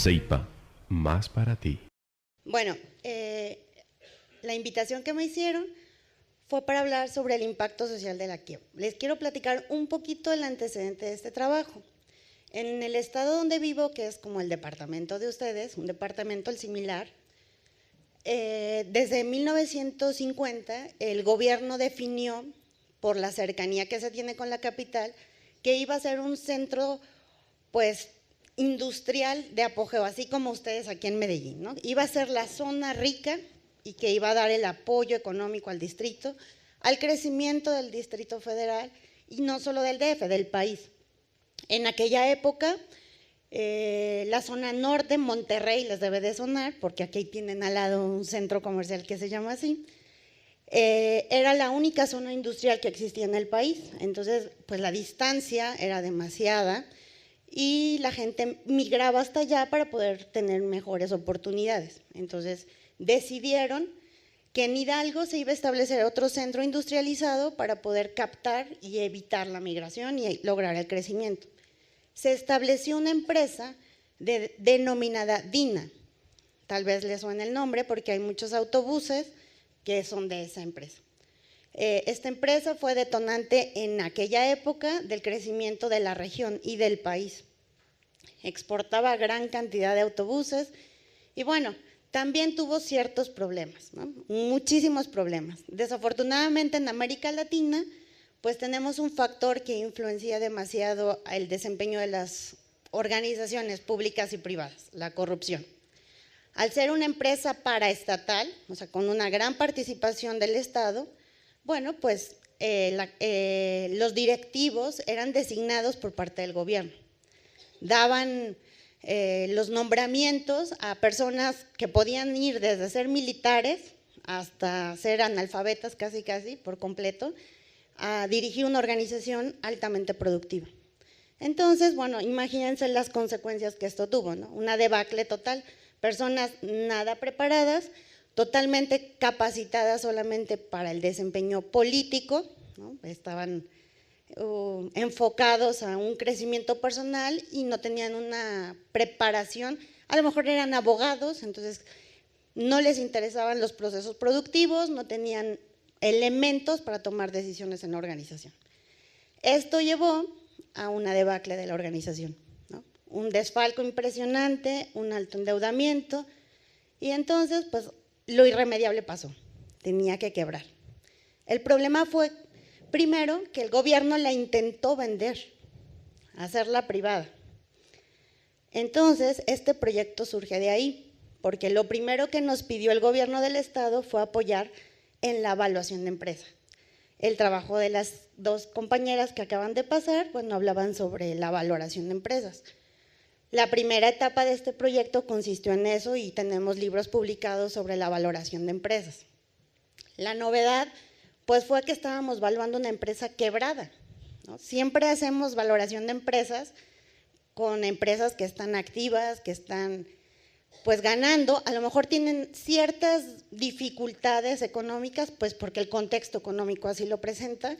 Ceipa, más para ti. Bueno, la invitación que me hicieron fue para hablar sobre el impacto social de la quiebra. Les quiero platicar un poquito el antecedente de este trabajo. En el estado donde vivo, que es como el departamento de ustedes, un departamento similar, desde 1950 el gobierno definió, por la cercanía que se tiene con la capital, que iba a ser un centro pues industrial de apogeo, así como ustedes aquí en Medellín, ¿no? Iba a ser la zona rica y que iba a dar el apoyo económico al distrito, al crecimiento del Distrito Federal y no solo del DF, del país. En aquella época, la zona norte, Monterrey, les debe de sonar, porque aquí tienen al lado un centro comercial que se llama así, era la única zona industrial que existía en el país. Entonces, pues la distancia era demasiada y la gente migraba hasta allá para poder tener mejores oportunidades. Entonces, decidieron que en Hidalgo se iba a establecer otro centro industrializado para poder captar y evitar la migración y lograr el crecimiento. Se estableció una empresa denominada DINA, tal vez les suene el nombre porque hay muchos autobuses que son de esa empresa. Esta empresa fue detonante en aquella época del crecimiento de la región y del país. Exportaba gran cantidad de autobuses y bueno, también tuvo ciertos problemas, ¿no? Muchísimos problemas. Desafortunadamente en América Latina pues tenemos un factor que influencia demasiado el desempeño de las organizaciones públicas y privadas, la corrupción. Al ser una empresa paraestatal, o sea, con una gran participación del Estado, bueno, pues los directivos eran designados por parte del gobierno. Daban los nombramientos a personas que podían ir desde ser militares hasta ser analfabetas casi por completo, a dirigir una organización altamente productiva. Entonces, bueno, imagínense las consecuencias que esto tuvo, ¿no? Una debacle total, personas nada preparadas, totalmente capacitadas solamente para el desempeño político, ¿no? Estaban enfocados a un crecimiento personal y no tenían una preparación, a lo mejor eran abogados, entonces no les interesaban los procesos productivos, no tenían elementos para tomar decisiones en la organización. Esto llevó a una debacle de la organización, ¿no? Un desfalco impresionante, un alto endeudamiento y entonces pues lo irremediable pasó, tenía que quebrar. El problema fue primero que el gobierno la intentó vender, hacerla privada. Entonces este proyecto surge de ahí, porque lo primero que nos pidió el gobierno del estado fue apoyar en la evaluación de empresa. El trabajo de las dos compañeras que acaban de pasar, bueno, hablaban sobre la valoración de empresas. La primera etapa de este proyecto consistió en eso y tenemos libros publicados sobre la valoración de empresas. La novedad, pues fue que estábamos evaluando una empresa quebrada, ¿no? Siempre hacemos valoración de empresas con empresas que están activas, que están pues ganando, a lo mejor tienen ciertas dificultades económicas, pues porque el contexto económico así lo presenta,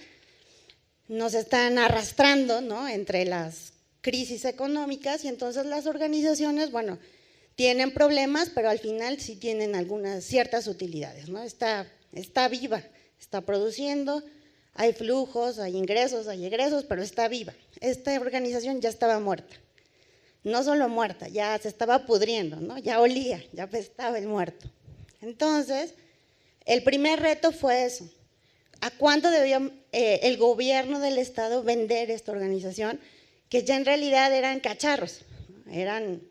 nos están arrastrando, ¿no? Entre las crisis económicas y entonces las organizaciones, bueno, tienen problemas, pero al final sí tienen algunas ciertas utilidades, ¿no? Está viva, está produciendo, hay flujos, hay ingresos, pero está viva. Esta organización ya estaba muerta. No solo muerta, ya se estaba pudriendo, ¿no? Ya olía, ya apestaba el muerto. Entonces, el primer reto fue eso. ¿A cuánto debía el gobierno del estado vender esta organización? Que ya en realidad eran cacharros, ¿no? Eran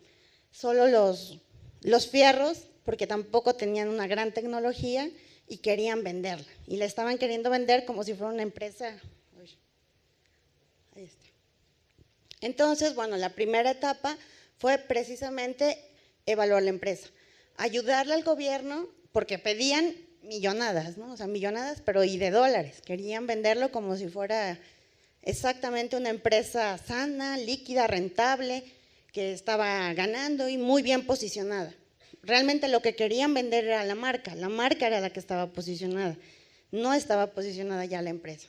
solo los fierros, porque tampoco tenían una gran tecnología y querían venderla. Y la estaban queriendo vender como si fuera una empresa. Ahí está. Entonces, bueno, la primera etapa fue precisamente evaluar la empresa, ayudarle al gobierno porque pedían millonadas, ¿no? O sea, millonadas, pero y de dólares, querían venderlo como si fuera exactamente una empresa sana, líquida, rentable, que estaba ganando y muy bien posicionada. Realmente lo que querían vender era la marca era la que estaba posicionada, no estaba posicionada ya la empresa.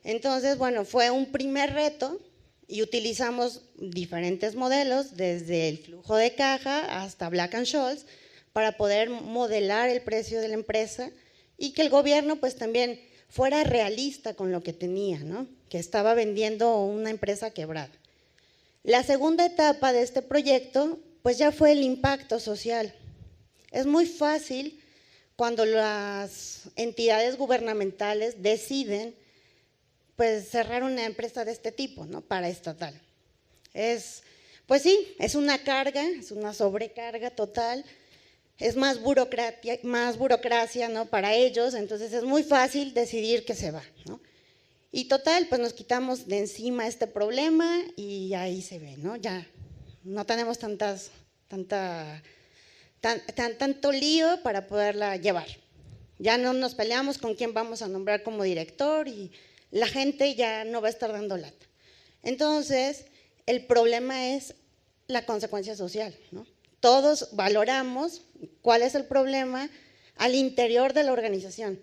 Entonces, bueno, fue un primer reto y utilizamos diferentes modelos, desde el flujo de caja hasta Black & Scholes, para poder modelar el precio de la empresa y que el gobierno pues también fuera realista con lo que tenía, ¿no? Que estaba vendiendo una empresa quebrada. La segunda etapa de este proyecto pues ya fue el impacto social. Es muy fácil cuando las entidades gubernamentales deciden pues cerrar una empresa de este tipo, ¿no? Paraestatal. Pues sí, es una carga, es una sobrecarga total, es más burocracia, ¿no? Para ellos, entonces es muy fácil decidir que se va, ¿no? Y total, pues nos quitamos de encima este problema y ahí se ve, ¿no? Ya no tenemos tanto lío para poderla llevar. Ya no nos peleamos con quién vamos a nombrar como director y la gente ya no va a estar dando lata. Entonces, el problema es la consecuencia social, ¿no? Todos valoramos cuál es el problema al interior de la organización.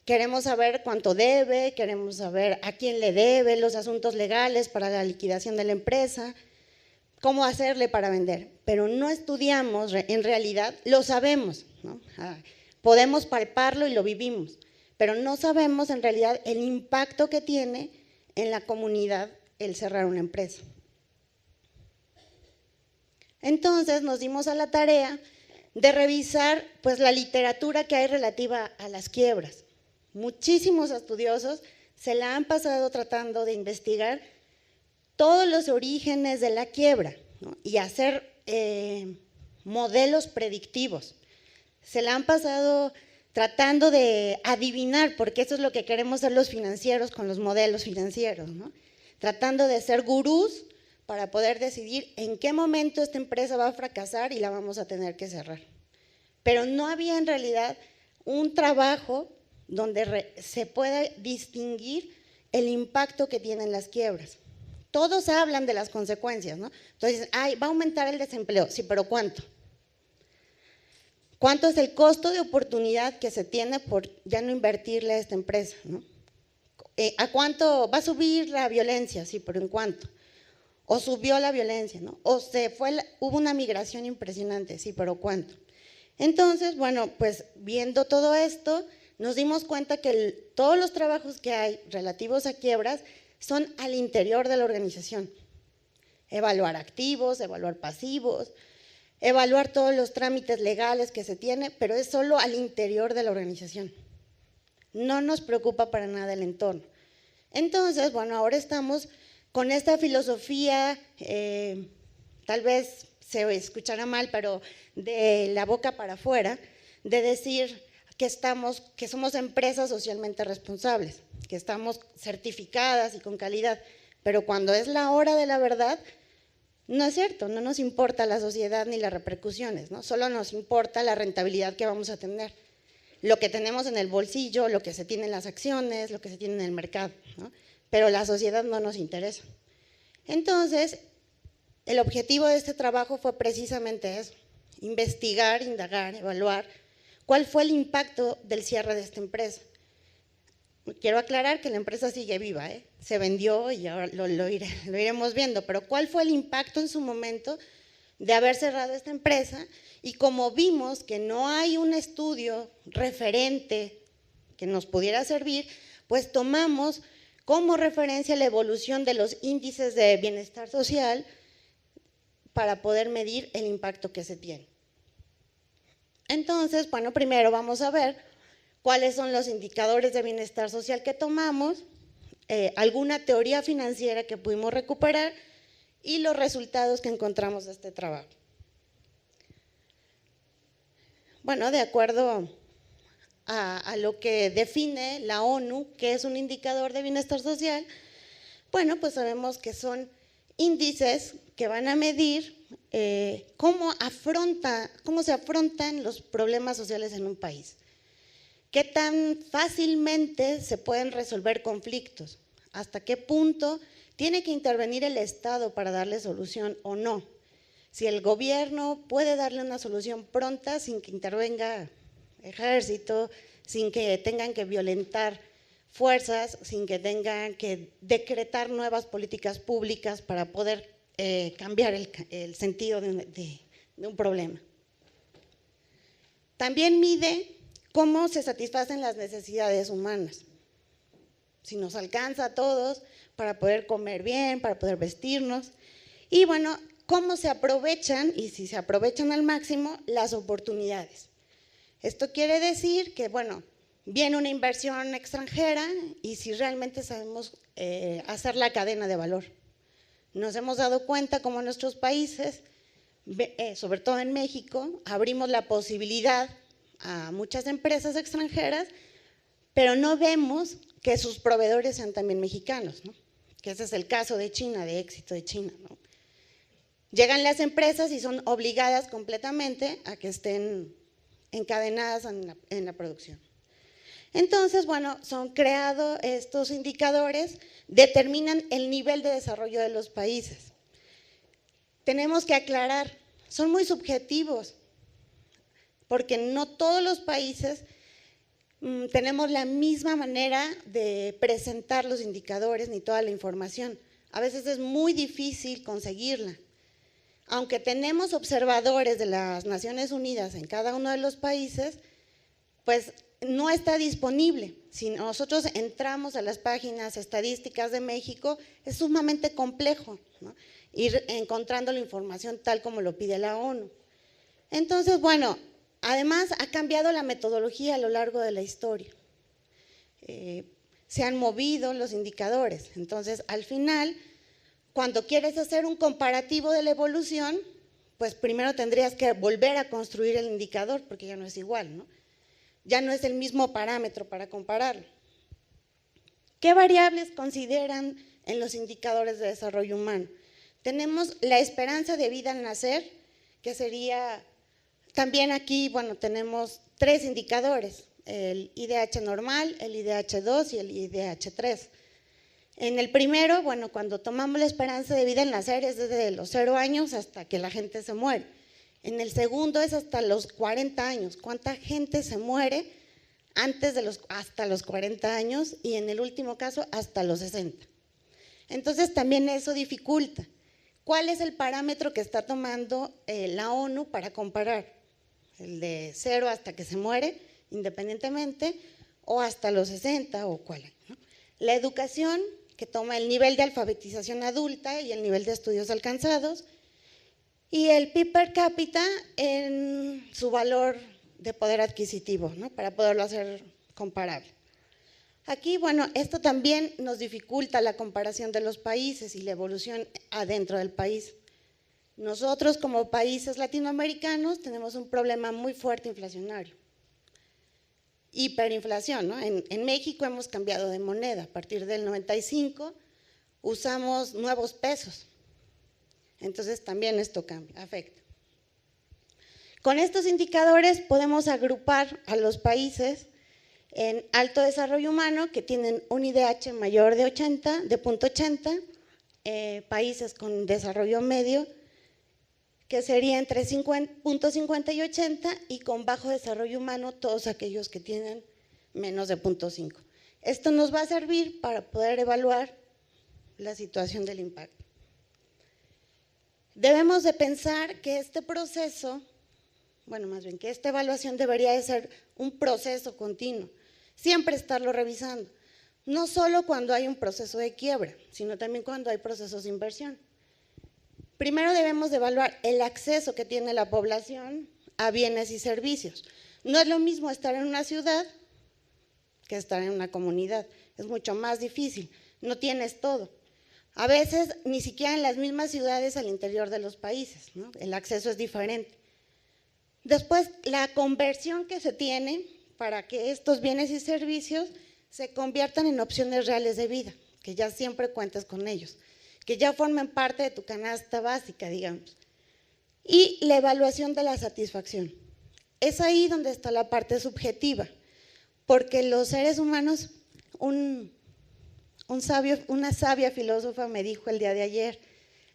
Queremos saber cuánto debe, queremos saber a quién le debe, los asuntos legales para la liquidación de la empresa, cómo hacerle para vender, pero no estudiamos, en realidad lo sabemos, ¿no? Podemos palparlo y lo vivimos, pero no sabemos en realidad el impacto que tiene en la comunidad el cerrar una empresa. Entonces nos dimos a la tarea de revisar pues la literatura que hay relativa a las quiebras. Muchísimos estudiosos se la han pasado tratando de investigar todos los orígenes de la quiebra, ¿no? Y hacer modelos predictivos. Se la han pasado tratando de adivinar, porque eso es lo que queremos ser los financieros con los modelos financieros, ¿no? Tratando de ser gurús para poder decidir en qué momento esta empresa va a fracasar y la vamos a tener que cerrar. Pero no había en realidad un trabajo donde se pueda distinguir el impacto que tienen las quiebras. Todos hablan de las consecuencias, ¿no? Entonces, va a aumentar el desempleo, sí, pero ¿cuánto? ¿Cuánto es el costo de oportunidad que se tiene por ya no invertirle a esta empresa, ¿no? ¿A cuánto va a subir la violencia? Sí, pero ¿en cuánto? O subió la violencia, ¿no? O hubo una migración impresionante, sí, pero ¿cuánto? Entonces, bueno, pues viendo todo esto, nos dimos cuenta que todos los trabajos que hay relativos a quiebras son al interior de la organización. Evaluar activos, evaluar pasivos, evaluar todos los trámites legales que se tiene, pero es solo al interior de la organización. No nos preocupa para nada el entorno. Entonces, bueno, ahora estamos con esta filosofía, tal vez se escuchará mal, pero de la boca para afuera, de decir que somos empresas socialmente responsables, que estamos certificadas y con calidad, pero cuando es la hora de la verdad, no es cierto, no nos importa la sociedad ni las repercusiones, ¿no? Solo nos importa la rentabilidad que vamos a tener, lo que tenemos en el bolsillo, lo que se tiene en las acciones, lo que se tiene en el mercado, ¿no? Pero la sociedad no nos interesa. Entonces, el objetivo de este trabajo fue precisamente eso, investigar, indagar, evaluar cuál fue el impacto del cierre de esta empresa. Quiero aclarar que la empresa sigue viva, se vendió y ahora lo iremos viendo, pero ¿cuál fue el impacto en su momento de haber cerrado esta empresa? Y como vimos que no hay un estudio referente que nos pudiera servir, pues tomamos como referencia la evolución de los índices de bienestar social para poder medir el impacto que se tiene. Entonces, bueno, primero vamos a ver cuáles son los indicadores de bienestar social que tomamos, alguna teoría financiera que pudimos recuperar y los resultados que encontramos de este trabajo. Bueno, de acuerdo a lo que define la ONU, que es un indicador de bienestar social, bueno, pues sabemos que son índices que van a medir cómo se afrontan los problemas sociales en un país. ¿Qué tan fácilmente se pueden resolver conflictos? ¿Hasta qué punto tiene que intervenir el Estado para darle solución o no? Si el gobierno puede darle una solución pronta sin que intervenga ejército, sin que tengan que violentar fuerzas, sin que tengan que decretar nuevas políticas públicas para poder cambiar el sentido de un problema. También mide cómo se satisfacen las necesidades humanas, si nos alcanza a todos para poder comer bien, para poder vestirnos, y bueno, cómo se aprovechan, y si se aprovechan al máximo, las oportunidades. Esto quiere decir que, bueno, viene una inversión extranjera y si realmente sabemos hacer la cadena de valor. Nos hemos dado cuenta cómo en nuestros países, sobre todo en México, abrimos la posibilidad a muchas empresas extranjeras, pero no vemos que sus proveedores sean también mexicanos, ¿no? Que ese es el caso de China, de éxito de China, ¿no? Llegan las empresas y son obligadas completamente a que estén encadenadas en la producción. Entonces, bueno, son creados estos indicadores, determinan el nivel de desarrollo de los países. Tenemos que aclarar, son muy subjetivos, porque no todos los países tenemos la misma manera de presentar los indicadores ni toda la información. A veces es muy difícil conseguirla. Aunque tenemos observadores de las Naciones Unidas en cada uno de los países, pues no está disponible. Si nosotros entramos a las páginas estadísticas de México, es sumamente complejo, ¿no? Ir encontrando la información tal como lo pide la ONU. Entonces, bueno, además ha cambiado la metodología a lo largo de la historia. Se han movido los indicadores. Entonces, al final, cuando quieres hacer un comparativo de la evolución, pues primero tendrías que volver a construir el indicador, porque ya no es igual, ¿no? Ya no es el mismo parámetro para compararlo. ¿Qué variables consideran en los indicadores de desarrollo humano? Tenemos la esperanza de vida al nacer, que sería, también aquí, bueno, tenemos 3 indicadores, el IDH normal, el IDH2 y el IDH3. En el primero, bueno, cuando tomamos la esperanza de vida al nacer es desde los 0 años hasta que la gente se muere. En el segundo es hasta los 40 años, cuánta gente se muere hasta los 40 años y en el último caso hasta los 60. Entonces también eso dificulta. ¿Cuál es el parámetro que está tomando la ONU para comparar? ¿El de 0 hasta que se muere independientemente o hasta los 60 o cuál? ¿No? La educación, que toma el nivel de alfabetización adulta y el nivel de estudios alcanzados, y el PIB per cápita en su valor de poder adquisitivo, ¿no? Para poderlo hacer comparable. Aquí, bueno, esto también nos dificulta la comparación de los países y la evolución adentro del país. Nosotros como países latinoamericanos tenemos un problema muy fuerte inflacionario. Hiperinflación, ¿no? En México hemos cambiado de moneda, a partir del 95 usamos nuevos pesos. Entonces también esto cambia, afecta. Con estos indicadores podemos agrupar a los países en alto desarrollo humano que tienen un IDH mayor de 80, de 0.80, países con desarrollo medio que sería entre 0.50 y 80 y con bajo desarrollo humano todos aquellos que tienen menos de 0.5. Esto nos va a servir para poder evaluar la situación del impacto. Debemos de pensar que este proceso, bueno, más bien que esta evaluación debería de ser un proceso continuo, siempre estarlo revisando, no solo cuando hay un proceso de quiebra, sino también cuando hay procesos de inversión. Primero debemos de evaluar el acceso que tiene la población a bienes y servicios. No es lo mismo estar en una ciudad que estar en una comunidad, es mucho más difícil, no tienes todo. A veces ni siquiera en las mismas ciudades al interior de los países, ¿no? El acceso es diferente. Después, la conversión que se tiene para que estos bienes y servicios se conviertan en opciones reales de vida, que ya siempre cuentas con ellos, que ya formen parte de tu canasta básica, digamos. Y la evaluación de la satisfacción. Es ahí donde está la parte subjetiva, porque los seres humanos, una sabia filósofa me dijo el día de ayer,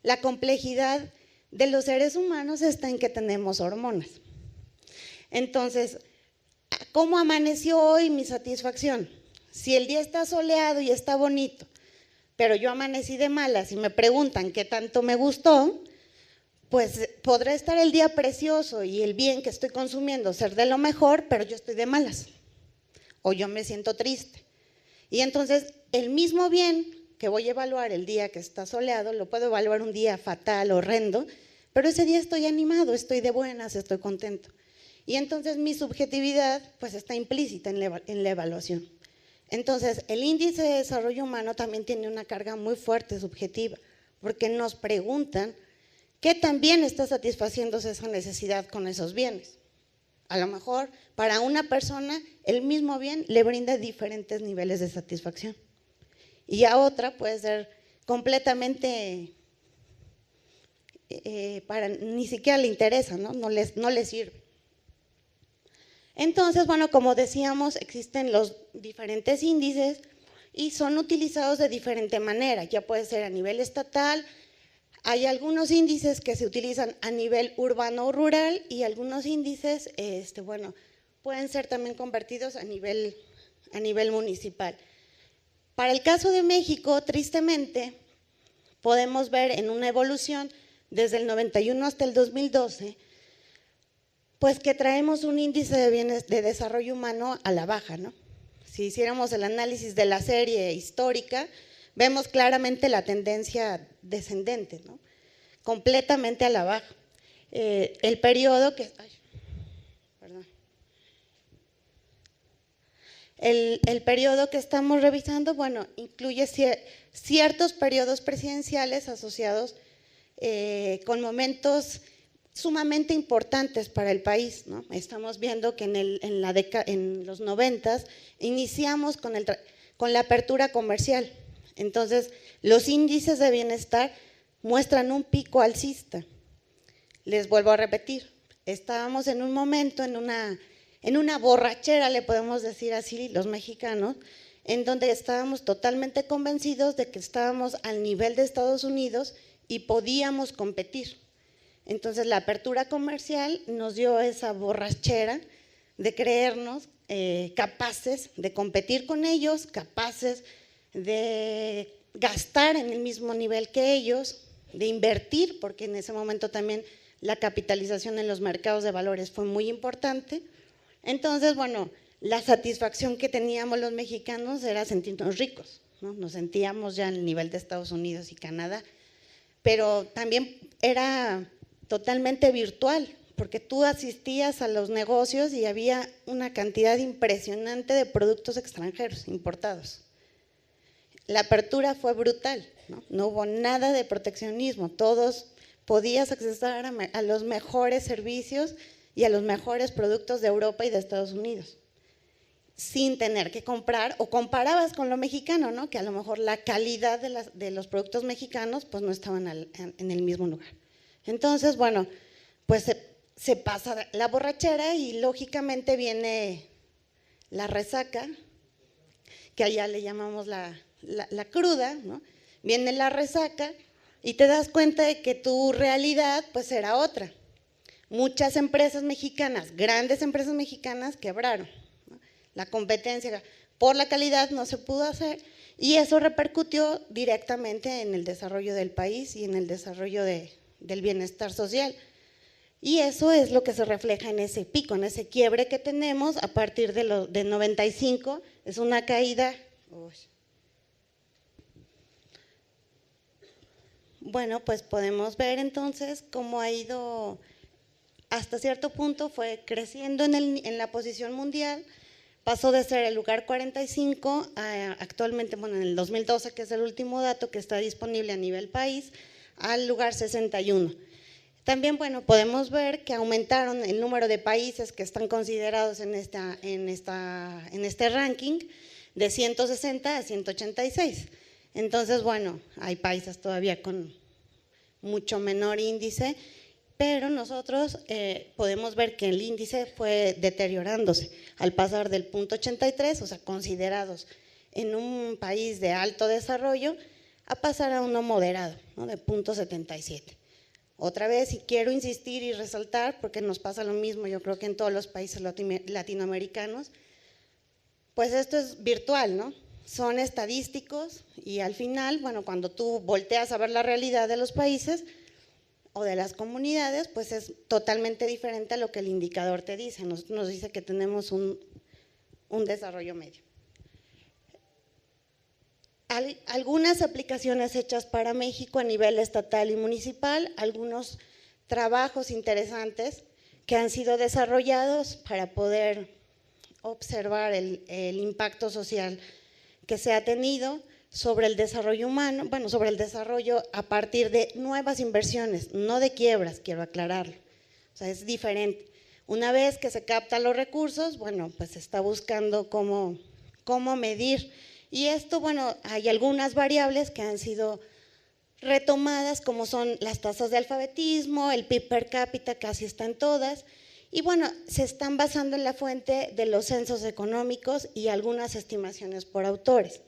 la complejidad de los seres humanos está en que tenemos hormonas. Entonces, ¿cómo amaneció hoy mi satisfacción? Si el día está soleado y está bonito, pero yo amanecí de malas y me preguntan qué tanto me gustó, pues podrá estar el día precioso y el bien que estoy consumiendo ser de lo mejor, pero yo estoy de malas o yo me siento triste. Y entonces el mismo bien que voy a evaluar el día que está soleado, lo puedo evaluar un día fatal, horrendo, pero ese día estoy animado, estoy de buenas, estoy contento. Y entonces mi subjetividad pues está implícita en la evaluación. Entonces el índice de desarrollo humano también tiene una carga muy fuerte subjetiva, porque nos preguntan qué tan bien está satisfaciéndose esa necesidad con esos bienes. A lo mejor para una persona el mismo bien le brinda diferentes niveles de satisfacción y a otra puede ser completamente, ni siquiera le interesa, no le sirve. Entonces, bueno, como decíamos, existen los diferentes índices y son utilizados de diferente manera, ya puede ser a nivel estatal. Hay algunos índices que se utilizan a nivel urbano o rural y algunos índices, bueno, pueden ser también convertidos a nivel municipal. Para el caso de México, tristemente, podemos ver en una evolución desde el 91 hasta el 2012, pues que traemos un índice de bienes de desarrollo humano a la baja, ¿no? Si hiciéramos el análisis de la serie histórica, vemos claramente la tendencia descendente, ¿no? Completamente a la baja. El periodo que… El periodo que estamos revisando, bueno, incluye ciertos periodos presidenciales asociados con momentos sumamente importantes para el país, ¿no? Estamos viendo que en los 90 iniciamos con la apertura comercial. Entonces, los índices de bienestar muestran un pico alcista. Les vuelvo a repetir, estábamos en un momento, en una borrachera, le podemos decir así los mexicanos, en donde estábamos totalmente convencidos de que estábamos al nivel de Estados Unidos y podíamos competir. Entonces la apertura comercial nos dio esa borrachera de creernos capaces de competir con ellos, capaces de gastar en el mismo nivel que ellos, de invertir, porque en ese momento también la capitalización en los mercados de valores fue muy importante. Entonces, bueno, la satisfacción que teníamos los mexicanos era sentirnos ricos, ¿no? Nos sentíamos ya en el nivel de Estados Unidos y Canadá, pero también era totalmente virtual, porque tú asistías a los negocios y había una cantidad impresionante de productos extranjeros importados. La apertura fue brutal, no hubo nada de proteccionismo, todos podías acceder a los mejores servicios y a los mejores productos de Europa y de Estados Unidos, sin tener que comprar, o comparabas con lo mexicano, ¿no? Que a lo mejor la calidad de los productos mexicanos pues no estaban en el mismo lugar. Entonces, bueno, pues se pasa la borrachera y lógicamente viene la resaca, que allá le llamamos la cruda, ¿no? Viene la resaca y te das cuenta de que tu realidad pues era otra. Muchas empresas mexicanas, grandes empresas mexicanas quebraron, ¿no? La competencia por la calidad no se pudo hacer y eso repercutió directamente en el desarrollo del país y en el desarrollo del bienestar social. Y eso es lo que se refleja en ese pico, en ese quiebre que tenemos a partir de 95, es una caída. Bueno, pues podemos ver entonces cómo ha ido, hasta cierto punto fue creciendo en la posición mundial, pasó de ser el lugar 45 a actualmente, bueno, en el 2012, que es el último dato que está disponible a nivel país, al lugar 61. También, bueno, podemos ver que aumentaron el número de países que están considerados en este ranking de 160 a 186. Entonces, bueno, hay países todavía con mucho menor índice, pero nosotros podemos ver que el índice fue deteriorándose al pasar del punto 83, o sea, considerados en un país de alto desarrollo, a pasar a uno moderado, ¿no? De punto 77. Otra vez, y quiero insistir y resaltar, porque nos pasa lo mismo, yo creo que en todos los países latinoamericanos, pues esto es virtual, ¿no? Son estadísticos y al final, bueno, cuando tú volteas a ver la realidad de los países o de las comunidades, pues es totalmente diferente a lo que el indicador te dice. Nos dice que tenemos un desarrollo medio. Algunas aplicaciones hechas para México a nivel estatal y municipal, algunos trabajos interesantes que han sido desarrollados para poder observar el impacto social que se ha tenido sobre el desarrollo humano, bueno, sobre el desarrollo a partir de nuevas inversiones, no de quiebras, quiero aclararlo. O sea, es diferente. Una vez que se captan los recursos, bueno, pues se está buscando cómo medir. Y esto, bueno, hay algunas variables que han sido retomadas, como son las tasas de alfabetismo, el PIB per cápita, casi está en todas, y bueno, se están basando en la fuente de los censos económicos y algunas estimaciones por autores.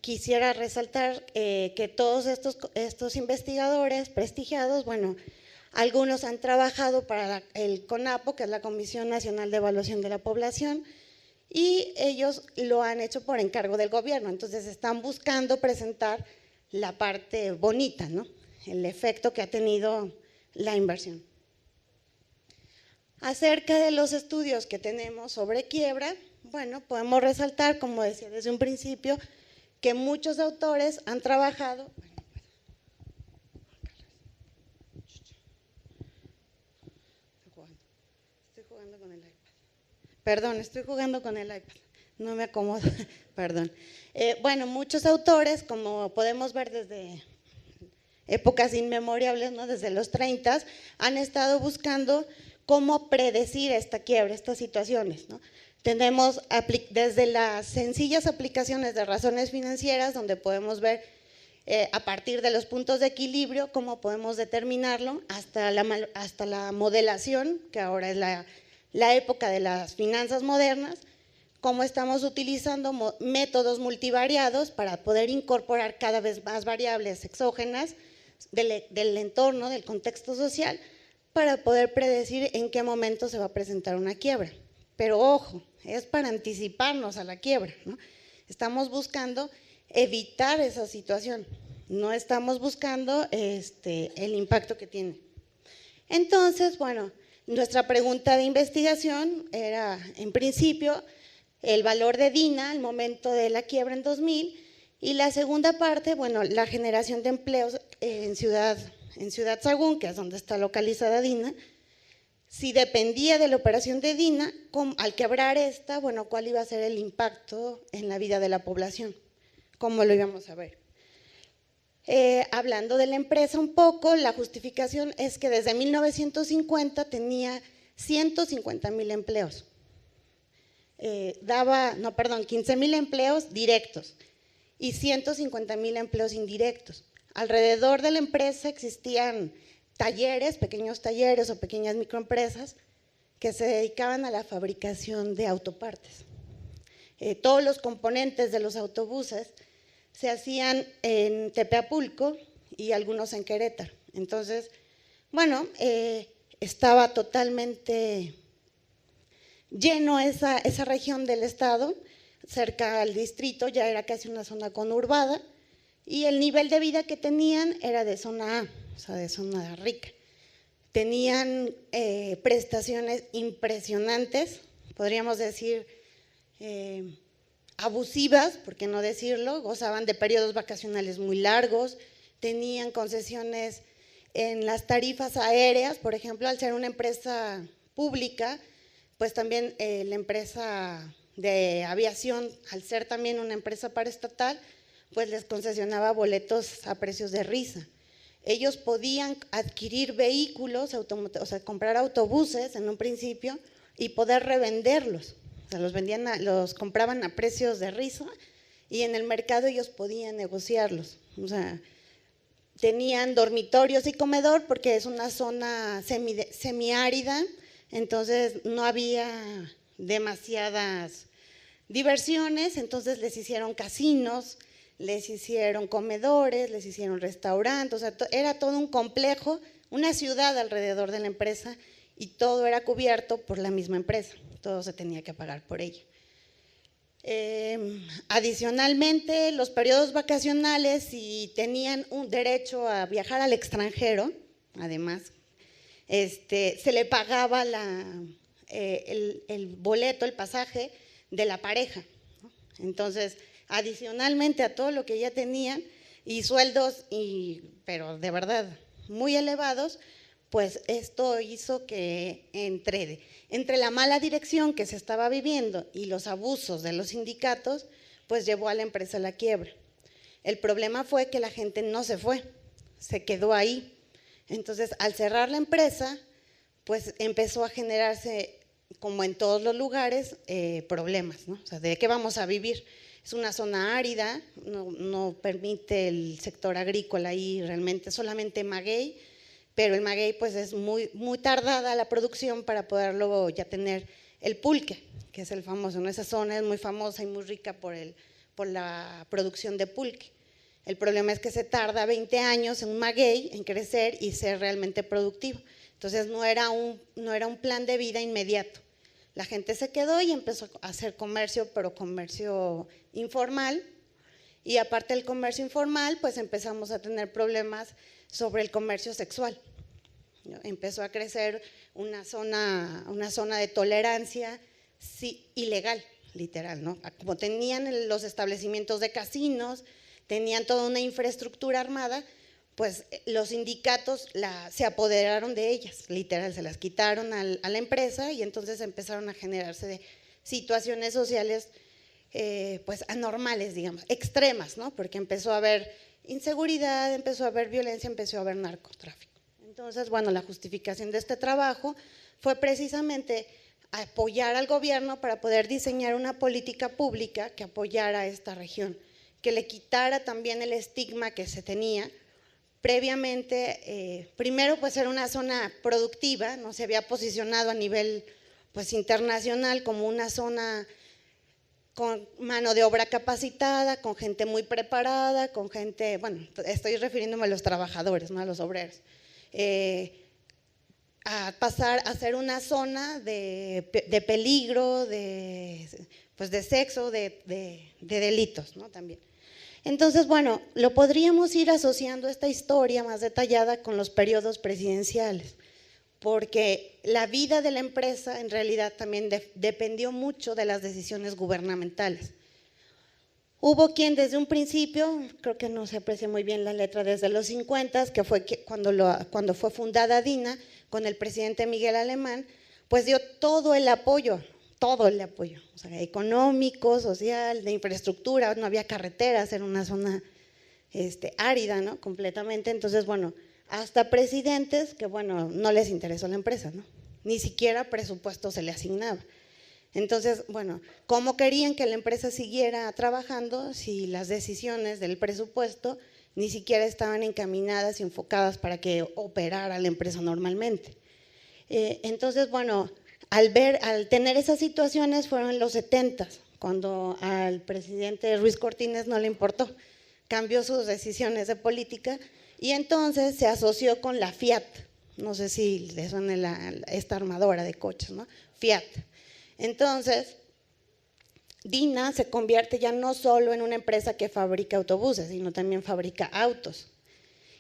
Quisiera resaltar que todos estos investigadores prestigiados, bueno, algunos han trabajado para el CONAPO, que es la Comisión Nacional de Evaluación de la Población, y ellos lo han hecho por encargo del gobierno, entonces están buscando presentar la parte bonita, ¿no? El efecto que ha tenido la inversión. Acerca de los estudios que tenemos sobre quiebra, bueno, podemos resaltar, como decía desde un principio, que muchos autores han trabajado. Estoy jugando con el iPad. Perdón, estoy jugando con el iPad. No me acomodo, perdón. Bueno, muchos autores, como podemos ver desde épocas inmemorables, ¿no? Desde los 30, han estado buscando cómo predecir esta quiebra, estas situaciones, ¿no? Tenemos desde las sencillas aplicaciones de razones financieras, donde podemos ver a partir de los puntos de equilibrio cómo podemos determinarlo, hasta la modelación, que ahora es la época de las finanzas modernas, cómo estamos utilizando métodos multivariados para poder incorporar cada vez más variables exógenas del entorno, del contexto social, para poder predecir en qué momento se va a presentar una quiebra. Pero ojo, es para anticiparnos a la quiebra, ¿no? Estamos buscando evitar esa situación, no estamos buscando el impacto que tiene. Entonces, bueno, nuestra pregunta de investigación era, en principio, el valor de DINA al momento de la quiebra en 2000, y la segunda parte, bueno, la generación de empleos en Ciudad Sagún, que es donde está localizada DINA. Si dependía de la operación de DINA, al quebrar esta, bueno, ¿cuál iba a ser el impacto en la vida de la población? ¿Cómo lo íbamos a ver? Hablando de la empresa un poco, la justificación es que desde 1950 tenía 150,000 empleos. 15,000 empleos directos y 150,000 empleos indirectos. Alrededor de la empresa existían talleres, pequeños talleres o pequeñas microempresas que se dedicaban a la fabricación de autopartes. Todos los componentes de los autobuses se hacían en Tepeapulco y algunos en Querétaro. Entonces, bueno, estaba totalmente lleno esa región del estado, cerca al distrito, ya era casi una zona conurbada, y el nivel de vida que tenían era de zona A, o sea, de zona rica. Tenían prestaciones impresionantes, podríamos decir abusivas, por qué no decirlo, gozaban de periodos vacacionales muy largos, tenían concesiones en las tarifas aéreas, por ejemplo, al ser una empresa pública, pues también la empresa de aviación, al ser también una empresa paraestatal, pues les concesionaba boletos a precios de risa. Ellos podían adquirir vehículos, o sea, comprar autobuses en un principio y poder revenderlos. O sea, los compraban a precios de risa y en el mercado ellos podían negociarlos. O sea, tenían dormitorios y comedor porque es una zona semiárida, entonces no había demasiadas diversiones, entonces les hicieron casinos, les hicieron comedores, les hicieron restaurantes, o sea, era todo un complejo, una ciudad alrededor de la empresa y todo era cubierto por la misma empresa, todo se tenía que pagar por ella. Adicionalmente, los periodos vacacionales, si tenían un derecho a viajar al extranjero, además, se le pagaba el boleto, el pasaje de la pareja, ¿no? Entonces, adicionalmente a todo lo que ya tenían, y sueldos, pero de verdad muy elevados, pues esto hizo que entre la mala dirección que se estaba viviendo y los abusos de los sindicatos, pues llevó a la empresa a la quiebra. El problema fue que la gente no se fue, se quedó ahí. Entonces, al cerrar la empresa, pues empezó a generarse, como en todos los lugares, problemas, ¿no? O sea, ¿de qué vamos a vivir? Es una zona árida, no permite el sector agrícola ahí realmente, solamente maguey, pero el maguey pues es muy tardada la producción para poder luego ya tener el pulque, que es el famoso, ¿no? Esa zona es muy famosa y muy rica por la producción de pulque. El problema es que se tarda 20 años en un maguey en crecer y ser realmente productivo. Entonces no era un plan de vida inmediato. La gente se quedó y empezó a hacer comercio, pero comercio informal, y aparte del comercio informal, pues empezamos a tener problemas sobre el comercio sexual. Empezó a crecer una zona de tolerancia ilegal, literal, ¿no? Como tenían los establecimientos de casinos, tenían toda una infraestructura armada, pues los sindicatos se apoderaron de ellas, literal, se las quitaron a la empresa y entonces empezaron a generarse de situaciones sociales pues anormales, digamos, extremas, ¿no? Porque empezó a haber inseguridad, empezó a haber violencia, empezó a haber narcotráfico. Entonces, bueno, la justificación de este trabajo fue precisamente apoyar al gobierno para poder diseñar una política pública que apoyara a esta región, que le quitara también el estigma que se tenía previamente. Primero, pues era una zona productiva, no se había posicionado a nivel pues internacional como una zona con mano de obra capacitada, con gente muy preparada, con gente, bueno, estoy refiriéndome a los trabajadores, no a los obreros, a pasar a ser una zona de peligro, pues de sexo, de delitos, ¿no? También. Entonces, bueno, lo podríamos ir asociando esta historia más detallada con los periodos presidenciales, porque la vida de la empresa en realidad también dependió mucho de las decisiones gubernamentales. Hubo quien desde un principio, creo que no se aprecia muy bien la letra, desde los 50, que fue cuando fue fundada DINA, con el presidente Miguel Alemán, pues dio todo el apoyo, o sea, económico, social, de infraestructura, no había carreteras, era una zona árida, ¿no? Completamente. Entonces, bueno, hasta presidentes que, bueno, no les interesó la empresa, ¿no? Ni siquiera presupuesto se le asignaba. Entonces, bueno, ¿cómo querían que la empresa siguiera trabajando si las decisiones del presupuesto ni siquiera estaban encaminadas y enfocadas para que operara la empresa normalmente? Entonces, bueno, al tener esas situaciones fueron en los 70, cuando al presidente Ruiz Cortines no le importó, cambió sus decisiones de política y entonces se asoció con la Fiat, no sé si le suena esta armadora de coches, ¿no? Fiat. Entonces, DINA se convierte ya no solo en una empresa que fabrica autobuses, sino también fabrica autos.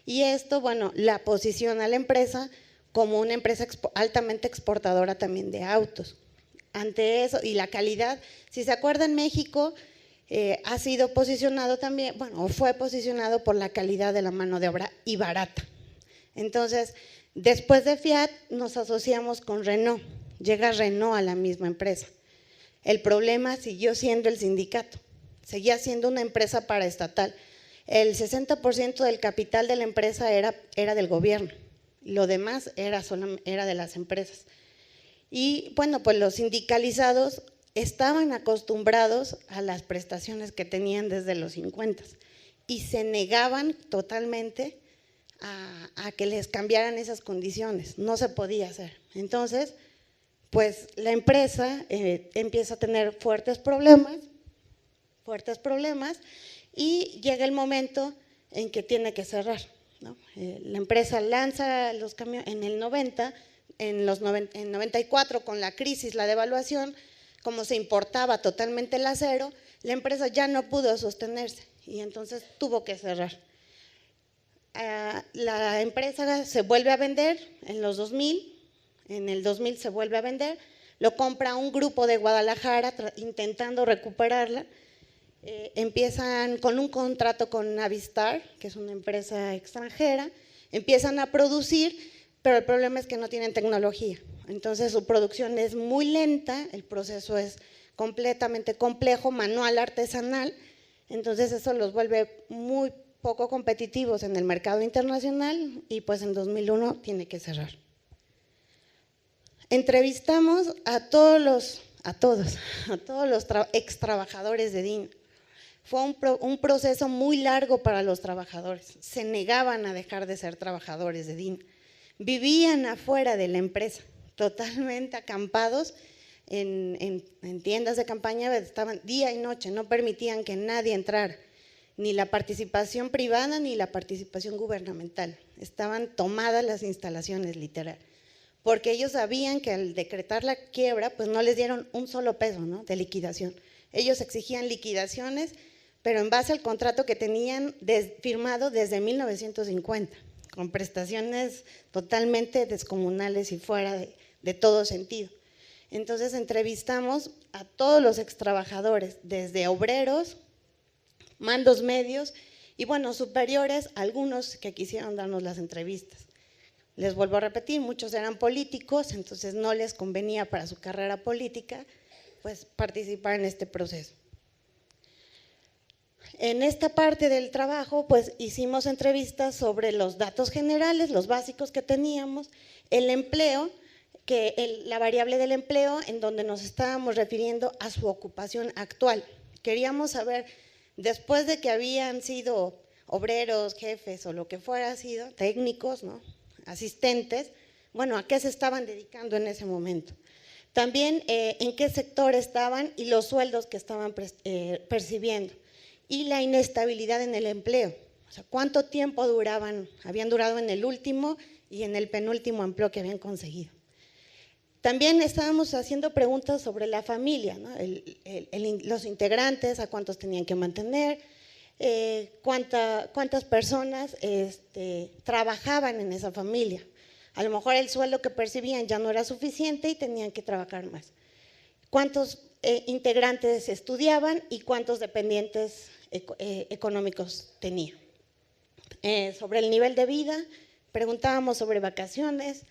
Y esto, bueno, la posiciona a la empresa como una empresa altamente exportadora también de autos. Ante eso, y la calidad, si se acuerdan, México ha sido posicionado también, bueno, fue posicionado por la calidad de la mano de obra y barata. Entonces, después de Fiat nos asociamos con Renault, llega Renault a la misma empresa. El problema siguió siendo el sindicato, seguía siendo una empresa paraestatal. El 60% del capital de la empresa era del gobierno, lo demás era de las empresas. Y bueno, pues los sindicalizados estaban acostumbrados a las prestaciones que tenían desde los 50 y se negaban totalmente a que les cambiaran esas condiciones, no se podía hacer. Entonces, pues la empresa empieza a tener fuertes problemas y llega el momento en que tiene que cerrar, ¿no? La empresa lanza los camiones en el 90, en 94 con la crisis, la devaluación, como se importaba totalmente el acero, la empresa ya no pudo sostenerse y entonces tuvo que cerrar. La empresa se vuelve a vender en los 2000, en el 2000 se vuelve a vender, lo compra un grupo de Guadalajara intentando recuperarla. Empiezan con un contrato con Navistar, que es una empresa extranjera, empiezan a producir, pero el problema es que no tienen tecnología. Entonces su producción es muy lenta, el proceso es completamente complejo, manual, artesanal, entonces eso los vuelve muy poco competitivos en el mercado internacional y pues en 2001 tiene que cerrar. Entrevistamos a todos los ex trabajadores de DIN. Fue un proceso muy largo para los trabajadores, se negaban a dejar de ser trabajadores de DIN, vivían afuera de la empresa, totalmente acampados en tiendas de campaña, estaban día y noche, no permitían que nadie entrara, ni la participación privada ni la participación gubernamental, estaban tomadas las instalaciones literal, porque ellos sabían que al decretar la quiebra, pues no les dieron un solo peso, ¿no?, de liquidación, ellos exigían liquidaciones, pero en base al contrato que tenían firmado desde 1950, con prestaciones totalmente descomunales y fuera de todo sentido. Entonces entrevistamos a todos los extrabajadores, desde obreros, mandos medios y bueno, superiores, algunos que quisieron darnos las entrevistas. Les vuelvo a repetir, muchos eran políticos, entonces no les convenía para su carrera política pues participar en este proceso. En esta parte del trabajo, pues hicimos entrevistas sobre los datos generales, los básicos que teníamos, el empleo, la variable del empleo, en donde nos estábamos refiriendo a su ocupación actual. Queríamos saber, después de que habían sido obreros, jefes o lo que fuera sido, técnicos, ¿no?, asistentes, bueno, ¿a qué se estaban dedicando en ese momento? También en qué sector estaban y los sueldos que estaban percibiendo. Y la inestabilidad en el empleo, o sea, cuánto tiempo habían durado en el último y en el penúltimo empleo que habían conseguido. También estábamos haciendo preguntas sobre la familia, ¿no?, los integrantes, a cuántos tenían que mantener, cuántas personas trabajaban en esa familia. A lo mejor el sueldo que percibían ya no era suficiente y tenían que trabajar más. ¿Cuántos integrantes estudiaban y cuántos dependientes económicos tenía? Sobre el nivel de vida, preguntábamos sobre vacaciones,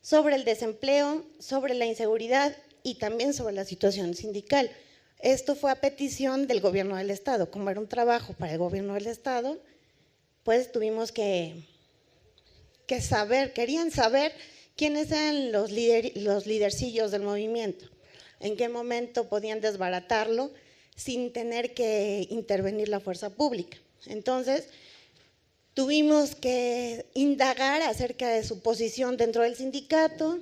sobre el desempleo, sobre la inseguridad y también sobre la situación sindical. Esto fue a petición del gobierno del estado, como era un trabajo para el gobierno del estado, pues tuvimos que saber, querían saber quiénes eran los lidercillos del movimiento, en qué momento podían desbaratarlo sin tener que intervenir la fuerza pública. Entonces, tuvimos que indagar acerca de su posición dentro del sindicato,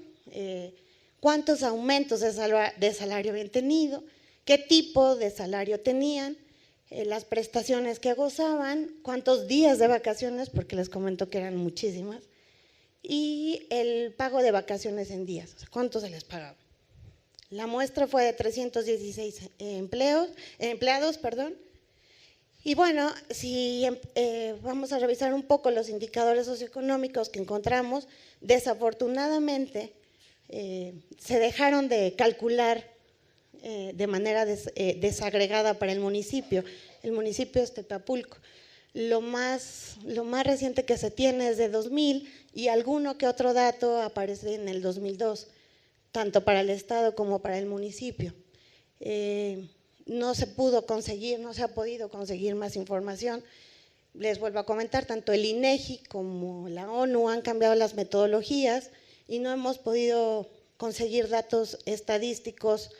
cuántos aumentos de salario habían tenido, qué tipo de salario tenían, las prestaciones que gozaban, cuántos días de vacaciones, porque les comento que eran muchísimas, y el pago de vacaciones en días, o sea, cuánto se les pagaba. La muestra fue de 316 empleados, y bueno, si vamos a revisar un poco los indicadores socioeconómicos que encontramos, desafortunadamente se dejaron de calcular de manera desagregada para el municipio. El municipio es Tetapulco. Lo más reciente que se tiene es de 2000 y alguno que otro dato aparece en el 2002, tanto para el estado como para el municipio. No se pudo conseguir, no se ha podido conseguir más información. Les vuelvo a comentar, tanto el INEGI como la ONU han cambiado las metodologías y no hemos podido conseguir datos estadísticos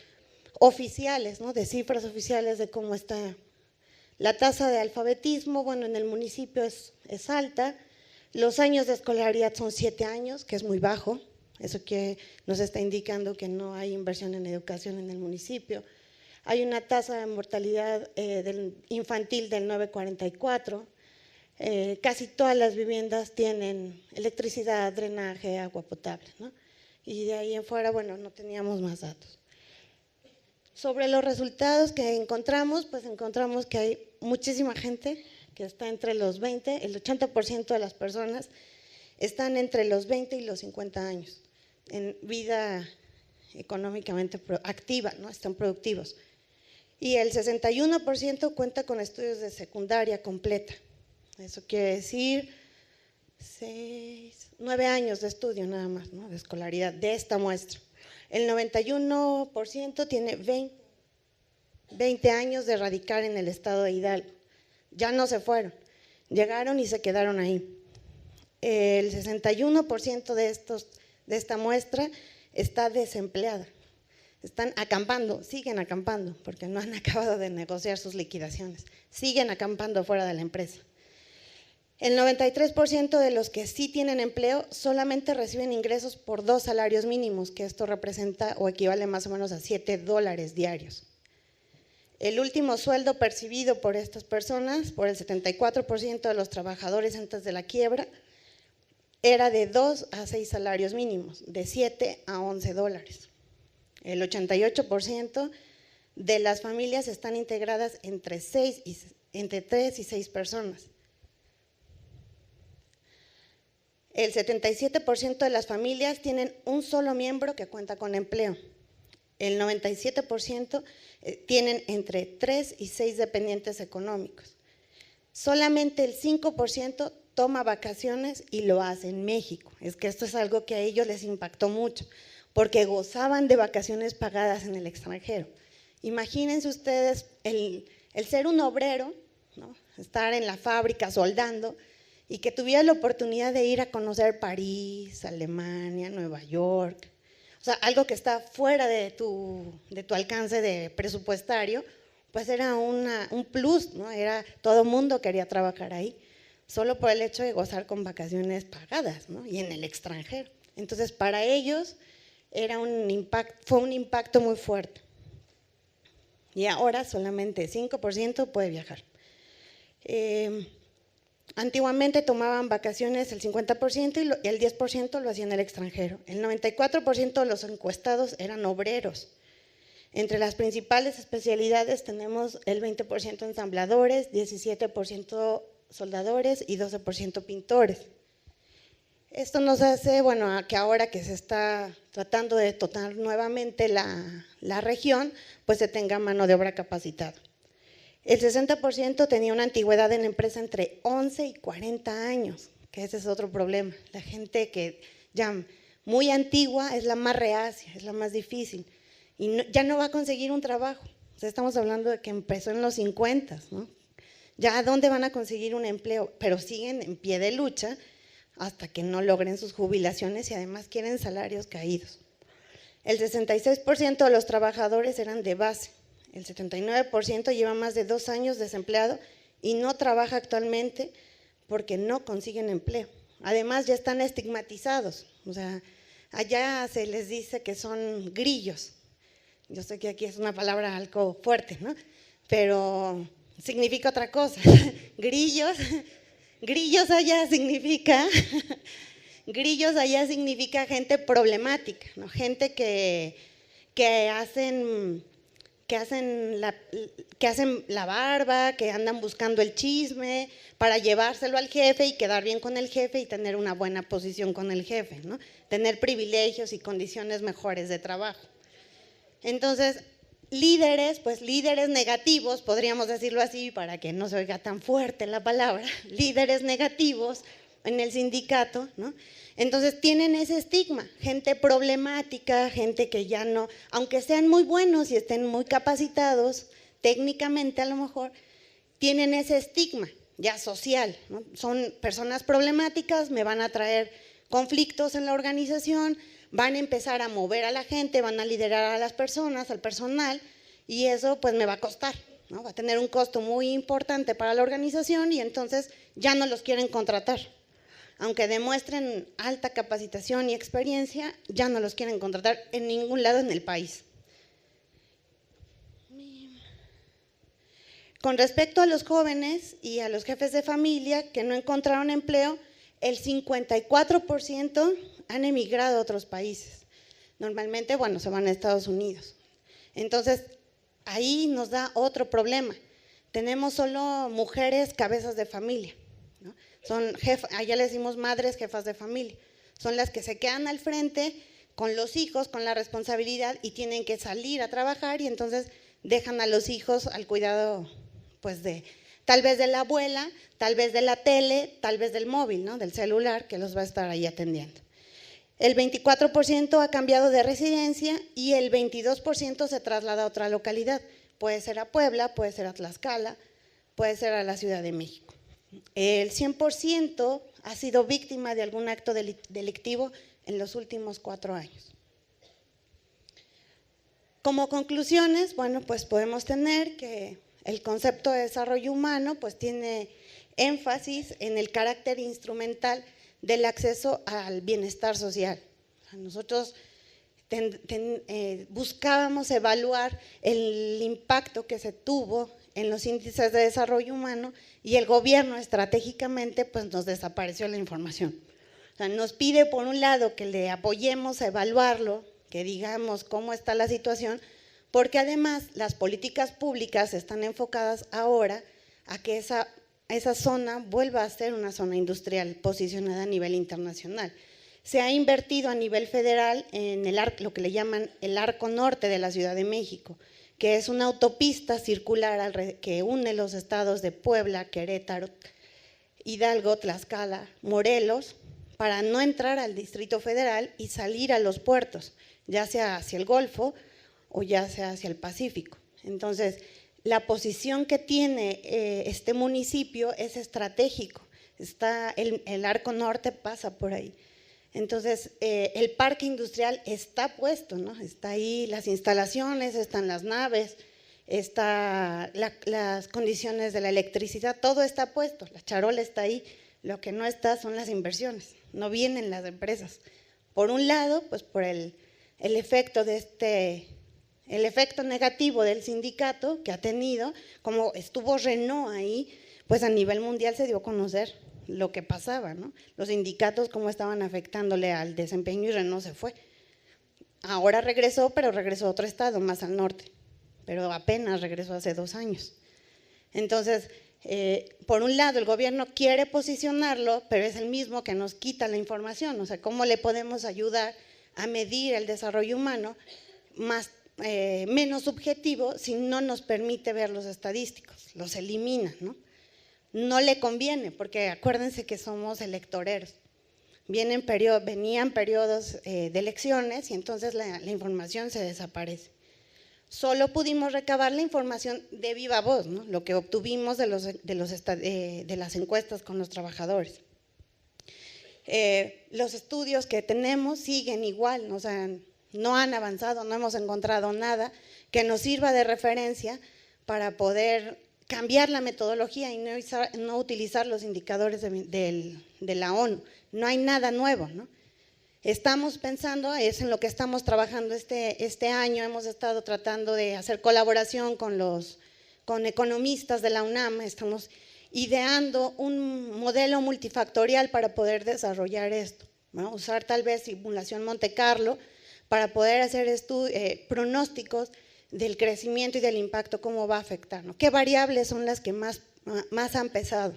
oficiales, ¿no?, de cifras oficiales de cómo está la tasa de alfabetismo. Bueno, en el municipio es alta, los años de escolaridad son 7 años, que es muy bajo, eso que nos está indicando que no hay inversión en educación en el municipio. Hay una tasa de mortalidad infantil del 9,44, casi todas las viviendas tienen electricidad, drenaje, agua potable, ¿no? Y de ahí en fuera, bueno, no teníamos más datos. Sobre los resultados que encontramos, pues encontramos que hay muchísima gente que está entre los 20, el 80% de las personas están entre los 20 y los 50 años, en vida económicamente activa, ¿no? Están productivos. Y el 61% cuenta con estudios de secundaria completa. Eso quiere decir 9 años de estudio nada más, ¿no? De escolaridad de esta muestra. El 91% tiene 20 años de radicar en el estado de Hidalgo. Ya no se fueron, llegaron y se quedaron ahí. El 61% de esta muestra está desempleada. Están acampando, siguen acampando, porque no han acabado de negociar sus liquidaciones. Siguen acampando fuera de la empresa. El 93% de los que sí tienen empleo solamente reciben ingresos por 2 salarios mínimos, que esto representa o equivale más o menos a $7 diarios. El último sueldo percibido por estas personas, por el 74% de los trabajadores antes de la quiebra, era de 2 a 6 salarios mínimos, de $7 a $11. El 88% de las familias están integradas entre 3 y 6 personas. El 77% de las familias tienen un solo miembro que cuenta con empleo. El 97% tienen entre 3 y 6 dependientes económicos. Solamente el 5% toma vacaciones y lo hace en México. Es que esto es algo que a ellos les impactó mucho, porque gozaban de vacaciones pagadas en el extranjero. Imagínense ustedes el ser un obrero, ¿no? Estar en la fábrica soldando y que tuvieras la oportunidad de ir a conocer París, Alemania, Nueva York, o sea, algo que está fuera de tu alcance de presupuestario, pues era un plus, ¿no? Todo el mundo quería trabajar ahí, solo por el hecho de gozar con vacaciones pagadas, ¿no? Y en el extranjero. Entonces, para ellos fue un impacto muy fuerte. Y ahora solamente 5% puede viajar. Antiguamente tomaban vacaciones el 50% y el 10% lo hacían en el extranjero. El 94% de los encuestados eran obreros. Entre las principales especialidades tenemos el 20% ensambladores, 17% soldadores y 12% pintores. Esto nos hace, bueno, que ahora que se está tratando de dotar nuevamente la región, pues se tenga mano de obra capacitada. El 60% tenía una antigüedad en la empresa entre 11 y 40 años, que ese es otro problema. La gente que ya muy antigua es la más reacia, es la más difícil y ya no va a conseguir un trabajo. O sea, estamos hablando de que empezó en los 50, ¿no? Ya ¿dónde van a conseguir un empleo? Pero siguen en pie de lucha hasta que no logren sus jubilaciones y además quieren salarios caídos. El 66% de los trabajadores eran de base. El 79% lleva más de 2 años desempleado y no trabaja actualmente porque no consiguen empleo. Además ya están estigmatizados, o sea, allá se les dice que son grillos. Yo sé que aquí es una palabra algo fuerte, ¿no? Pero significa otra cosa. Grillos allá significa gente problemática, ¿no? Gente que hacen la barba, que andan buscando el chisme para llevárselo al jefe y quedar bien con el jefe y tener una buena posición con el jefe, ¿no? Tener privilegios y condiciones mejores de trabajo. Entonces, líderes negativos, podríamos decirlo así para que no se oiga tan fuerte la palabra, líderes negativos en el sindicato, ¿no? Entonces tienen ese estigma, gente problemática, gente que ya no, aunque sean muy buenos y estén muy capacitados, técnicamente a lo mejor, tienen ese estigma ya social, ¿no? Son personas problemáticas, me van a traer conflictos en la organización, van a empezar a mover a la gente, van a liderar a las personas, al personal, y eso pues me va a costar, ¿no? Va a tener un costo muy importante para la organización y entonces ya no los quieren contratar. Aunque demuestren alta capacitación y experiencia, ya no los quieren contratar en ningún lado en el país. Con respecto a los jóvenes y a los jefes de familia que no encontraron empleo, el 54% han emigrado a otros países. Normalmente, bueno, se van a Estados Unidos. Entonces, ahí nos da otro problema. Tenemos solo mujeres cabezas de familia, ¿no? Son allá le decimos madres jefas de familia. Son las que se quedan al frente con los hijos, con la responsabilidad y tienen que salir a trabajar y entonces dejan a los hijos al cuidado, pues tal vez de la abuela, tal vez de la tele, tal vez del móvil, ¿no? Del celular que los va a estar ahí atendiendo. El 24% ha cambiado de residencia y el 22% se traslada a otra localidad. Puede ser a Puebla, puede ser a Tlaxcala, puede ser a la Ciudad de México. El 100% ha sido víctima de algún acto delictivo en los últimos 4 años. Como conclusiones, bueno, pues podemos tener que el concepto de desarrollo humano pues tiene énfasis en el carácter instrumental del acceso al bienestar social. Nosotros buscábamos evaluar el impacto que se tuvo en los índices de desarrollo humano y el gobierno estratégicamente pues nos desapareció la información. O sea, nos pide por un lado que le apoyemos a evaluarlo, que digamos cómo está la situación, porque además las políticas públicas están enfocadas ahora a que esa zona vuelva a ser una zona industrial posicionada a nivel internacional. Se ha invertido a nivel federal en lo que le llaman el Arco Norte de la Ciudad de México, que es una autopista circular que une los estados de Puebla, Querétaro, Hidalgo, Tlaxcala, Morelos, para no entrar al Distrito Federal y salir a los puertos, ya sea hacia el Golfo o ya sea hacia el Pacífico. Entonces, la posición que tiene este municipio es estratégico, el Arco Norte pasa por ahí. Entonces, el parque industrial está puesto, ¿no? Está ahí las instalaciones, están las naves, están las condiciones de la electricidad, todo está puesto, la charola está ahí, lo que no está son las inversiones, no vienen las empresas. Por un lado, pues por el efecto el efecto negativo del sindicato que ha tenido, como estuvo Renault ahí, pues a nivel mundial se dio a conocer lo que pasaba, ¿no? Los sindicatos cómo estaban afectándole al desempeño y Renault se fue. Ahora regresó, pero regresó a otro estado, más al norte, pero apenas regresó hace 2 años. Entonces, por un lado el gobierno quiere posicionarlo, pero es el mismo que nos quita la información, o sea, ¿cómo le podemos ayudar a medir el desarrollo humano menos subjetivo si no nos permite ver los estadísticos? Los elimina, ¿no? No le conviene, porque acuérdense que somos electoreros. Venían periodos de elecciones y entonces la información se desaparece. Solo pudimos recabar la información de viva voz, ¿no? Lo que obtuvimos de las encuestas con los trabajadores. Los estudios que tenemos siguen igual, ¿no? O sea, no han avanzado, no hemos encontrado nada que nos sirva de referencia para poder cambiar la metodología y no utilizar los indicadores de la ONU. No hay nada nuevo, ¿no? Estamos pensando, es en lo que estamos trabajando este año, hemos estado tratando de hacer colaboración con economistas de la UNAM, estamos ideando un modelo multifactorial para poder desarrollar esto, ¿no? Usar tal vez simulación Monte Carlo para poder hacer pronósticos del crecimiento y del impacto, cómo va a afectar, ¿no? ¿Qué variables son las que más han pesado?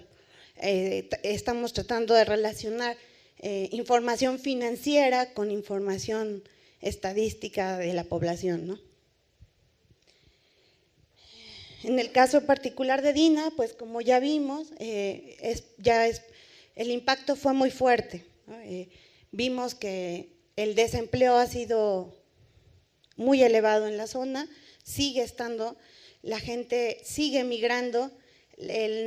Estamos tratando de relacionar información financiera con información estadística de la población, ¿no? En el caso particular de Dina, pues como ya vimos, el impacto fue muy fuerte, ¿no? Vimos que el desempleo ha sido muy elevado en la zona, sigue estando, la gente sigue migrando, el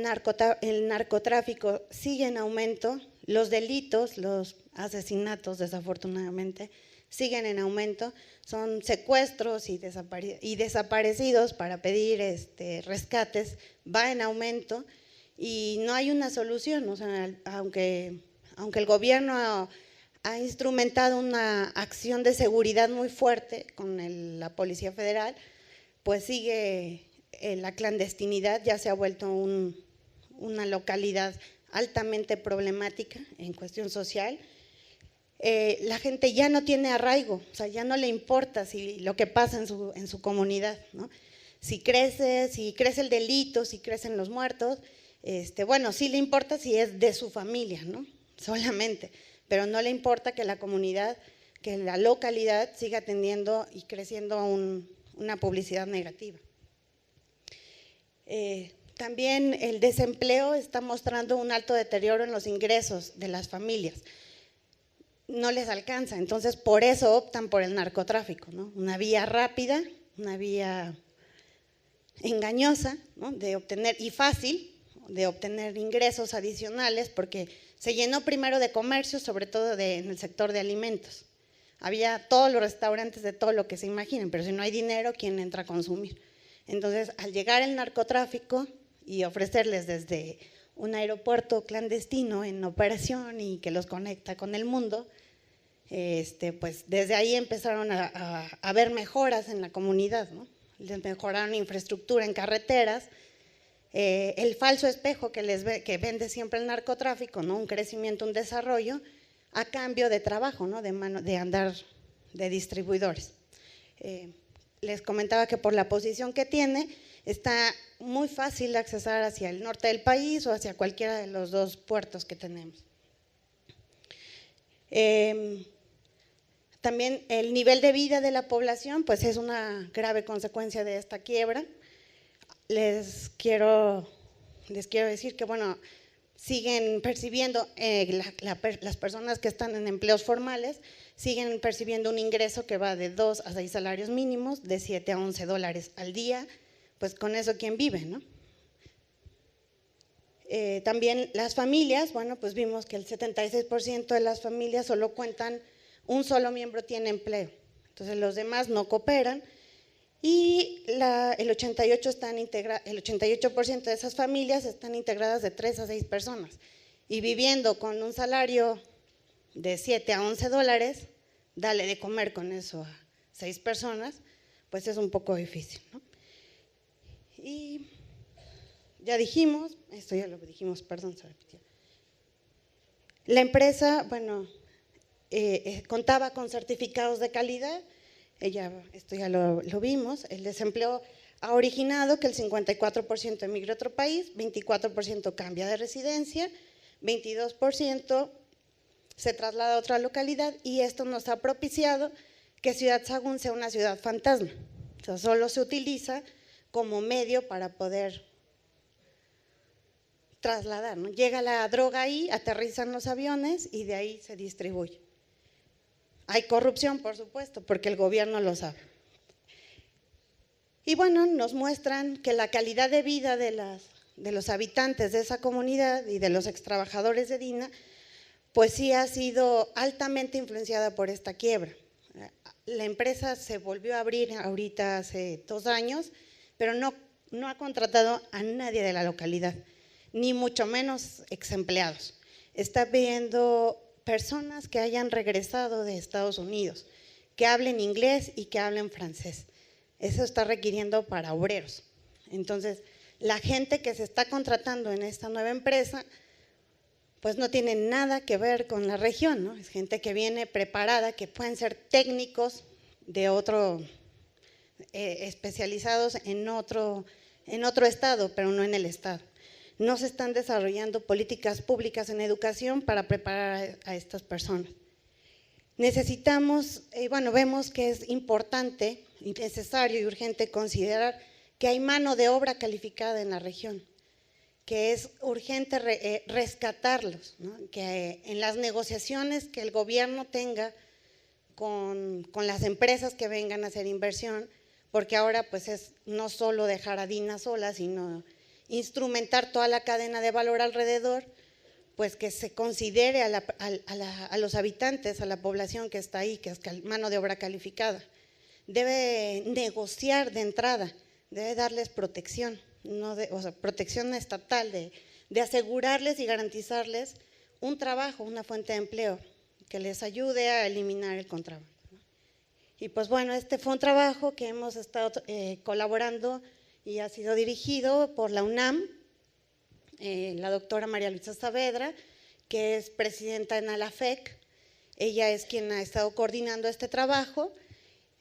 narcotráfico sigue en aumento, los delitos, los asesinatos desafortunadamente siguen en aumento, son secuestros y desaparecidos para pedir rescates, va en aumento y no hay una solución, o sea, aunque el gobierno ha instrumentado una acción de seguridad muy fuerte con la Policía Federal, pues sigue la clandestinidad, ya se ha vuelto una localidad altamente problemática en cuestión social. La gente ya no tiene arraigo, o sea, ya no le importa lo que pasa en su comunidad, ¿no? si crece el delito, si crecen los muertos, bueno, sí le importa si es de su familia, ¿no? Solamente, pero no le importa que la comunidad, que la localidad siga teniendo y creciendo una publicidad negativa. También el desempleo está mostrando un alto deterioro en los ingresos de las familias. No les alcanza, entonces por eso optan por el narcotráfico, ¿no? Una vía rápida, una vía engañosa, ¿no? De obtener, y fácil, de obtener ingresos adicionales, porque se llenó primero de comercio, sobre todo en el sector de alimentos. Había todos los restaurantes de todo lo que se imaginen, pero si no hay dinero, ¿quién entra a consumir? Entonces, al llegar el narcotráfico y ofrecerles desde un aeropuerto clandestino en operación y que los conecta con el mundo, pues desde ahí empezaron a ver mejoras en la comunidad, ¿no? Les mejoraron infraestructura en carreteras, el falso espejo que vende siempre el narcotráfico, ¿no? Un crecimiento, un desarrollo, a cambio de trabajo, ¿no? De andar de distribuidores. Les comentaba que por la posición que tiene, está muy fácil accesar hacia el norte del país o hacia cualquiera de los dos puertos que tenemos. También el nivel de vida de la población, pues es una grave consecuencia de esta quiebra. Les quiero decir que, bueno, siguen percibiendo, las personas que están en empleos formales, siguen percibiendo un ingreso que va de 2 a 6 salarios mínimos, de 7 a 11 dólares al día, pues con eso ¿quién vive, no? También las familias, bueno, pues vimos que el 76% de las familias solo cuentan, un solo miembro tiene empleo, entonces los demás no cooperan, y el 88% de esas familias están integradas de 3 a 6 personas, y viviendo con un salario de 7 a 11 dólares, dale de comer con eso a 6 personas, pues es un poco difícil, ¿no? Y ya dijimos, esto ya lo dijimos, perdón, se repitió. La empresa, bueno, contaba con certificados de calidad, esto ya lo vimos. El desempleo ha originado que el 54% emigre a otro país, 24% cambia de residencia, 22% se traslada a otra localidad, y esto nos ha propiciado que Ciudad Sagún sea una ciudad fantasma. O sea, solo se utiliza como medio para poder trasladar, ¿no? Llega la droga ahí, aterrizan los aviones y de ahí se distribuye. Hay corrupción, por supuesto, porque el gobierno lo sabe. Y bueno, nos muestran que la calidad de vida de los habitantes de esa comunidad y de los extrabajadores de DINA, pues sí ha sido altamente influenciada por esta quiebra. La empresa se volvió a abrir ahorita hace 2 años, pero no ha contratado a nadie de la localidad, ni mucho menos exempleados. Está pidiendo personas que hayan regresado de Estados Unidos, que hablen inglés y que hablen francés. Eso está requiriendo para obreros. Entonces, la gente que se está contratando en esta nueva empresa, pues no tiene nada que ver con la región, ¿no? Es gente que viene preparada, que pueden ser técnicos de especializados en otro estado, pero no en el estado. No se están desarrollando políticas públicas en educación para preparar a estas personas. Necesitamos, bueno, vemos que es importante, necesario y urgente considerar que hay mano de obra calificada en la región, que es urgente rescatarlos, ¿no? Que en las negociaciones que el gobierno tenga con las empresas que vengan a hacer inversión, porque ahora pues es no solo dejar a DINA sola, sino instrumentar toda la cadena de valor alrededor, pues que se considere a los habitantes, a la población que está ahí, que es mano de obra calificada. Debe negociar de entrada, debe darles protección, protección estatal, de asegurarles y garantizarles un trabajo, una fuente de empleo que les ayude a eliminar el contrabando. Y pues bueno, este fue un trabajo que hemos estado colaborando y ha sido dirigido por la UNAM, la doctora María Luisa Saavedra, que es presidenta en ALAFEC. Ella es quien ha estado coordinando este trabajo.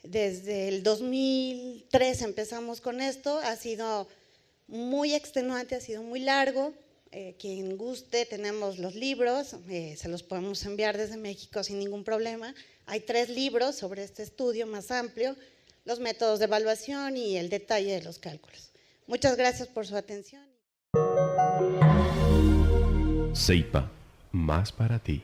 Desde el 2003 empezamos con esto, ha sido muy extenuante, ha sido muy largo. Quien guste, tenemos los libros, se los podemos enviar desde México sin ningún problema. Hay 3 libros sobre este estudio más amplio, los métodos de evaluación y el detalle de los cálculos. Muchas gracias por su atención. CEIPA, más para ti.